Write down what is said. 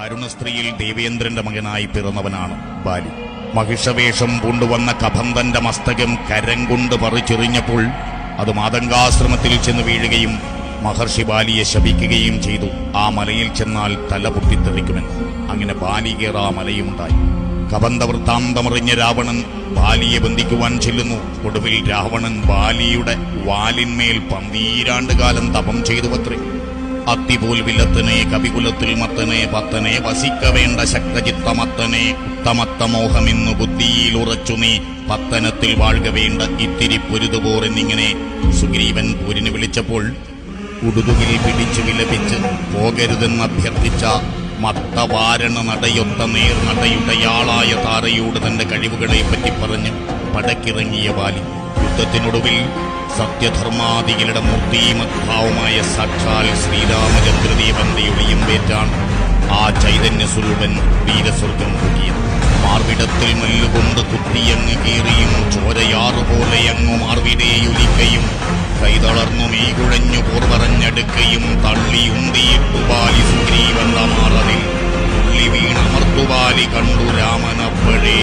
അരുണസ്ത്രീയിൽ ദേവേന്ദ്രന്റെ മകനായി പിറന്നവനാണ് ബാലി. മഹിഷവേഷം പൂണ്ടുവന്ന കബന്ധന്റെ മസ്തകം കരം കൊണ്ട് പറിച്ചെറിഞ്ഞപ്പോൾ അത് മാതംഗാശ്രമത്തിൽ ചെന്ന് വീഴുകയും മഹർഷി ബാലിയെ ശപിക്കുകയും ചെയ്തു. ആ മലയിൽ ചെന്നാൽ തല പൊട്ടിത്തെറിക്കുമെന്ന്. അങ്ങനെ ബാലികേറ മലയുണ്ടായി. കബന്ധവൃത്താന്തമറിഞ്ഞ രാവണൻ ബാലിയെ ബന്ധിക്കുവാൻ ചെല്ലുന്നു. ഒടുവിൽ രാവണൻ ബാലിയുടെ വാലിന്മേൽ 12 കാലം തപം ചെയ്തുവത്രേ. അത്തിപോൽ വില്ലത്തനെ കവികുലത്തിൽ മത്തനെ പത്തനെ വസിക്ക വേണ്ട ശക്തചിത്തമത്തനെ ഉത്തമത്തമോഹമെന്നു ബുദ്ധിയിൽ ഉറച്ചു നീ പത്തനത്തിൽ വാഴ്ക വേണ്ട ഇത്തിരി പൊരുതുപോർ എന്നിങ്ങനെ സുഗ്രീവൻ പോരിന് വിളിച്ചപ്പോൾ ഉടുതുകിൽ പിടിച്ചു വിലപിച്ച് പോകരുതെന്നഭ്യർത്ഥിച്ച മത്തവാരണ നടയൊത്ത നേർനടയുടയാളായ താരയോട് തന്റെ കഴിവുകളെ പറ്റി പറഞ്ഞ് പടക്കിറങ്ങിയ ബാലി യുദ്ധത്തിനൊടുവിൽ സത്യധർമാദികളുടെ മൂർത്തിമദ്ഭാവമായ സാക്ഷാൽ ശ്രീരാമചന്ദ്രദേവന്റെ ഒളിയും പേറ്റാണ് ആ ചൈതന്യസ്വരൂപൻ വീരസ്വർഗം കൂടിയത്. മാർവിടത്തിൽ മല്ലുകൊണ്ട് കുത്തിയങ്ങ് കീറിയും ചോരയാറുപോലെ അങ്ങു മാർവിടേയൊലിക്കയും കൈതളർന്നു മീകുഴഞ്ഞു പോർവറഞ്ഞടുക്കയും തള്ളിയുന്തിയിട്ടു ബാലി സുഗ്രീവന്റെ മാറതിൽ തുള്ളി വീണമർത്തുബാലി കണ്ടു രാമനപ്പഴേ